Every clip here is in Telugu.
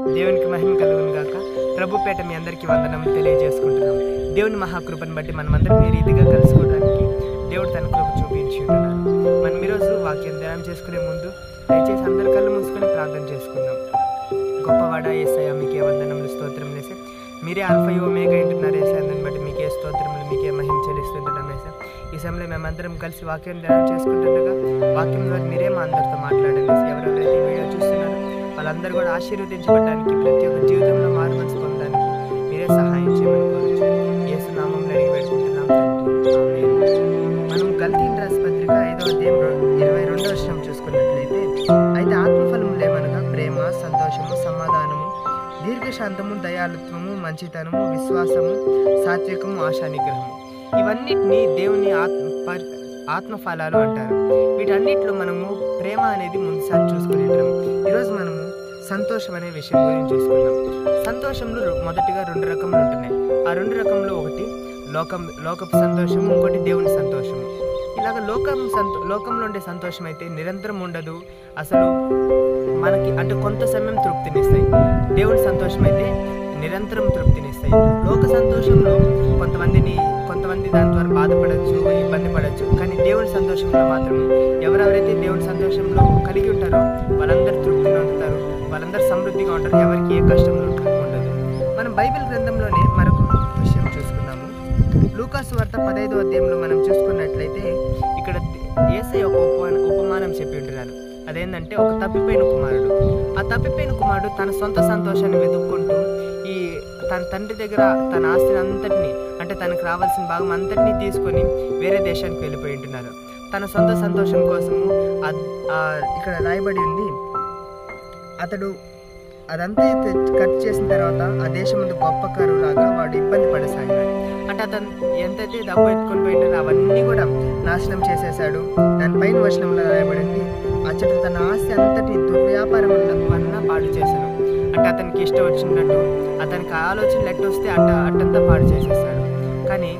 దేవునికి మహిమ కలుగును గాక. ప్రభుపేట మీ అందరికీ వందనం తెలియజేసుకుంటున్నాం. దేవుని మహాకృపను బట్టి మనమందరం ఈ రీతిగా కలుసుకోవడానికి దేవుడు తన కృప చూపించి ఉంటున్నారు. మనం ఈరోజు వాక్యం ధ్యానం చేసుకునే ముందు దయచేసి అందరి కళ్ళు మూసుకొని ప్రార్థన చేసుకుందాం. గొప్పవాడ యేసయ్య, మీకే వందనములు, స్తోత్రం వేసే మీరే ఆల్ఫా ఒమేగా అంటున్నారు యేసయ్య. దాన్ని బట్టి మీకే స్తోత్రములు, మీకే మహిమ చెల్లిస్తుంటున్నాం యేసయ్య. ఈ సమయంలో మేమందరం కలిసి వాక్యం ధ్యానం చేసుకుంటుండగా వాక్యం ద్వారా మీరే మా అందరితో మాట్లాడండి. ఎవరెవరైతే వీడియో చూస్తున్నారో వాళ్ళందరూ కూడా ఆశీర్వదించబడడానికి, ప్రతి ఒక్క జీవితంలో మారు మనసు పొందడానికి మీరే సహాయం చేయమని కోరుచు యేసు నామములో అడిగి వేడుకుంటున్నాం తండ్రి. ఆమేన్. మనం గలతీయుల రాసిన పత్రిక 5వ అధ్యాయం 22వ వచనం చూసుకున్నట్లయితే, అయితే ఆత్మఫలములు ఏమనగా ప్రేమ, సంతోషము, సమాధానము, దీర్ఘశాంతము, దయాళుత్వము, మంచితనము, విశ్వాసము, సాత్వికము, ఆశానిగ్రహము. ఇవన్నిటిని దేవుని ఆత్మఫలాలు అంటారు. వీటన్నిటిలో మనము ప్రేమ అనేది ముందుసారి చూసుకుని ఉంటాం. ఈరోజు మనము సంతోషం అనే విషయం గురించి చూసుకుందాం. సంతోషంలో మొదటిగా 2 రకములు ఉంటున్నాయి. ఆ 2 రకంలో ఒకటి లోకపు సంతోషము, ఇంకోటి దేవుని సంతోషము. ఇలాగ లోకంలో ఉండే సంతోషం అయితే నిరంతరం ఉండదు, అసలు మనకి అంటే కొంత సమయం తృప్తినిస్తాయి. దేవుని సంతోషం అయితే నిరంతరం తృప్తినిస్తాయి. లోక సంతోషంలో కొంతమంది దాని ద్వారా బాధపడచ్చు, ఇబ్బంది పడవచ్చు. కానీ దేవుని సంతోషంలో మాత్రం ఎవరెవరైతే దేవుని సంతోషంలో కలిగి ఉంటారో వాళ్ళందరూ తృప్తిని అందుతారు, వాళ్ళందరూ సమృద్ధిగా ఉంటారు, ఎవరికి ఏ కష్టం ఉండదు. మనం బైబిల్ గ్రంథంలోనే మరొక విషయం చూసుకున్నాము. లూకాసు వార్త 15వ అధ్యాయంలో మనం చూసుకున్నట్లయితే ఇక్కడ యేసయ్య ఒక ఉపమానం చెప్పి ఉంటున్నారు. అదేంటంటే ఒక తప్పిపోయిన కుమారుడు. ఆ తప్పిపోయిన కుమారుడు తన సొంత సంతోషాన్ని వెతుక్కుంటూ తన తండ్రి దగ్గర తన ఆస్తిని అంతటినీ, అంటే తనకు రావాల్సిన భాగం అంతటినీ తీసుకొని వేరే దేశానికి వెళ్ళిపోయి ఉంటున్నారు. తన సొంత సంతోషం కోసము ఇక్కడ రాయబడి ఉంది, అతడు అదంతా ఖర్చు చేసిన తర్వాత ఆ దేశం ముందు గొప్ప కరువులాగా వాడు ఇబ్బంది పడసాగాడు. అంటే అతను ఎంతైతే డబ్బు ఎత్తుకొని పోయింటారో అవన్నీ కూడా నాశనం చేసేసాడు. దానిపైన వచనంలో రాయబడింది, అతడు తన ఆస్తి అంతటి దుర్వ్యాపారం వలన పాడు చేశాను. అంటే అతనికి ఇష్టం వచ్చినట్టు, అతనికి ఆలోచనలు ఎట్టు వస్తే అట్టంతా పాడు చేసేసాడు. కానీ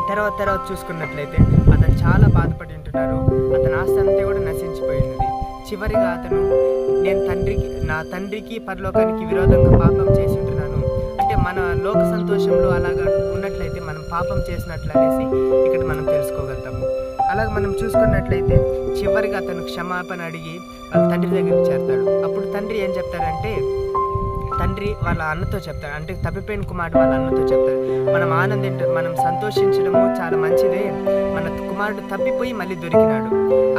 తర్వాత చూసుకున్నట్లయితే అతను చాలా బాధపడి ఉంటున్నారు. అతని ఆస్తి అంతా కూడా నశించిపోయినది. చివరిగా అతను నా తండ్రికి పరలోకానికి విరోధంగా పాపం చేసి ఉంటున్నాను, అంటే మన లోక సంతోషంలో అలాగా ఉన్నట్లయితే మనం పాపం చేసినట్లు అనేసి ఇక్కడ మనం తెలుసుకోగలుగుతాము. అలాగే మనం చూసుకున్నట్లయితే చివరిగా అతను క్షమాపణ అడిగి వాళ్ళ తండ్రి దగ్గరికి చేరతాడు. అప్పుడు తండ్రి ఏం చెప్తాడంటే, తండ్రి వాళ్ళ అన్నతో చెప్తాడు, అంటే తప్పిపోయిన కుమారుడు వాళ్ళ అన్నతో చెప్తాడు, మనం సంతోషించడము చాలా మంచిదే, మన కుమారుడు తప్పిపోయి మళ్ళీ దొరికినాడు.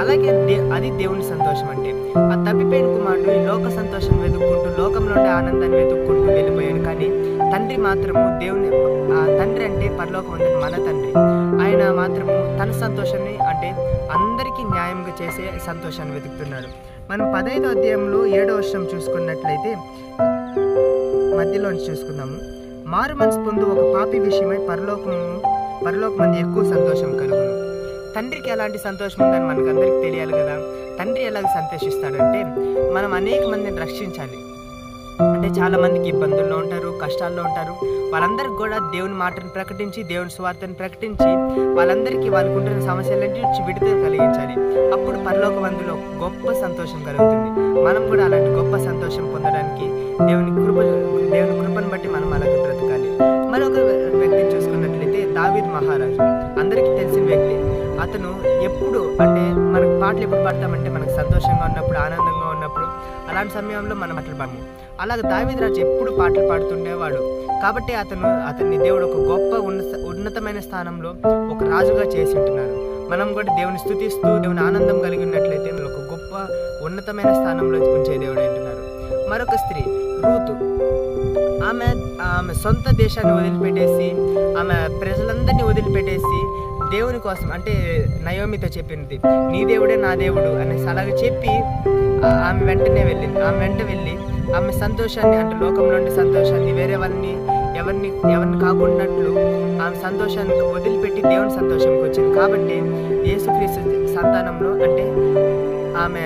అలాగే అది దేవుని సంతోషం. అంటే ఆ తప్పిపోయిన కుమారుడు ఈ లోక సంతోషం వెతుక్కుంటూ, లోకంలో ఉండే ఆనందాన్ని వెతుక్కుంటూ వెళ్ళిపోయాడు. కానీ తండ్రి మాత్రము తండ్రి అంటే పరలోకం ఉంది మన తండ్రి, ఆయన మాత్రము తన సంతోషాన్ని, అంటే అందరికీ న్యాయంగా చేసే సంతోషాన్ని వెతుకుతున్నాడు. మనం 15వ అధ్యాయంలో 7వ వచనం చూసుకున్నట్లయితే మధ్యలో చూసుకుందాము. మారు మనసు పొందు ఒక పాపి విషయమై పరలోకమందు ఎక్కువ సంతోషం కలుగును. తండ్రికి ఎలాంటి సంతోషం ఉందని మనకు అందరికి తెలియాలి కదా. తండ్రి ఎలాగ సంతోషిస్తాడంటే, మనం అనేక మందిని రక్షించాలి. అంటే చాలా మందికి ఇబ్బందుల్లో ఉంటారు, కష్టాల్లో ఉంటారు. వాళ్ళందరికీ కూడా దేవుని మాటను ప్రకటించి, దేవుని స్వార్థను ప్రకటించి, వాళ్ళందరికీ వాళ్ళకు ఉంటున్న సమస్యలన్నిటి నుంచి విడుదల కలిగించాలి. అప్పుడు పరలోకమందులో గొప్ప సంతోషం కలుగుతుంది. మనం కూడా అలాంటి గొప్ప సంతోషం పొందడానికి దేవుని కృపను బట్టి మనం అలాగే బ్రతకాలి. మరొక వ్యక్తిని చూసుకున్నట్లయితే దావీదు మహారాజు, అందరికీ తెలిసిన వ్యక్తి. అతను ఎప్పుడు, అంటే మనకు పాటలు ఎప్పుడు పాడతామంటే మనకు సంతోషంగా ఉన్నప్పుడు, ఆనందంగా ఉన్నప్పుడు, అలాంటి సమయంలో మనం పాటలు పాడము. అలాగే దావీదు రాజు ఎప్పుడు పాటలు పాడుతుండేవాడు. కాబట్టి అతన్ని దేవుడు ఒక గొప్ప ఉన్నతమైన స్థానంలో ఒక రాజుగా చేసి ఉంటున్నారు. మనం కూడా దేవుని స్తుతిస్తూ దేవుని ఆనందం కలిగి ఉన్నట్లయితే ఒక గొప్ప ఉన్నతమైన స్థానంలో ఉంచే దేవుడు అంటున్నారు. మరొక స్త్రీ రూతు, ఆమె సొంత దేశాన్ని వదిలిపెట్టేసి, ఆమె ప్రజలందరినీ వదిలిపెట్టేసి దేవుని కోసం, అంటే నయోమితో చెప్పింది, నీ దేవుడే నా దేవుడు అనేసి అలాగే చెప్పి ఆమె వెంట వెళ్ళి ఆమె సంతోషాన్ని, అంటే లోకంలో ఉండే సంతోషాన్ని, వేరే వాళ్ళని ఎవరిని కాకుండాట్లు ఆమె సంతోషాన్ని వదిలిపెట్టి దేవుని సంతోషంకి వచ్చింది. కాబట్టి యేసుక్రీస్తు సంతానంలో, అంటే ఆమె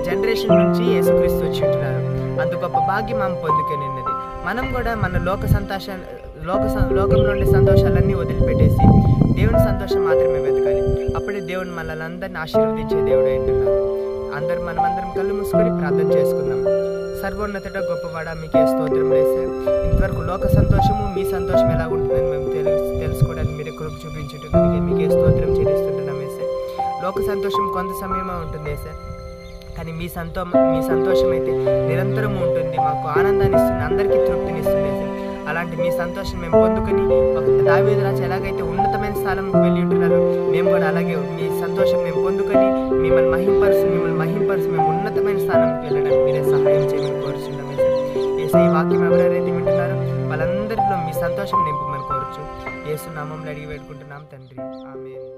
జనరేషన్ నుంచి యేసుక్రీస్తు వచ్చి ఉంటున్నారు. అంత గొప్ప భాగ్యం ఆమె పొందుకునిన్నది. మనం కూడా మన లోకంలో ఉండే సంతోషాలన్నీ వదిలిపెట్టేసి దేవుని సంతోషం మాత్రమే వెతకాలి. అప్పుడే దేవుడు మనల్ని అందరిని ఆశీర్వదించే దేవుడు అంటున్నారు. మనమందరం కళ్ళు మూసుకొని ప్రార్థన చేసుకుందాం. సర్వోన్నత గొప్పవాడ మీకే స్తోత్రం వేసే. ఇంతవరకు లోక సంతోషము మీ సంతోషం ఎలా ఉంటుందని మేము తెలుసుకోవడానికి మీరు కృప చూపించుంటున్నందుకే మీకే స్తోత్రం చెల్లిస్తుంటున్నాం వేసే. లోక సంతోషం కొంత సమయమే ఉంటుంది వేసే, కానీ మీ సంతోషం అయితే నిరంతరం ఉంటుంది, మాకు ఆనందాన్ని ఇస్తుంది, అందరికీ తృప్తినిస్తుంది వేసే. అలాంటి మీ సంతోషం మేము పొందుకొని ఒక దావీదు రాజు ఎలాగైతే ఉన్నతమైన స్థానంకి వెళ్ళి ఉంటున్నారో మేము కూడా అలాగే మీ సంతోషం మేము పొందుకొని మిమ్మల్ని మహింపరుసు మేము ఉన్నతమైన స్థానంకి వెళ్ళడానికి మీరే సహాయం చేయమని కోరుచున్నాం యేసయ్య. ఈ వాక్యం ఎవరెవరైతే వింటున్నారో వాళ్ళందరిలో మీ సంతోషం నింపమని కోరుచు. యేసు నామములో అడిగి వేడుకుంటున్నాం తండ్రి, ఆమేన్.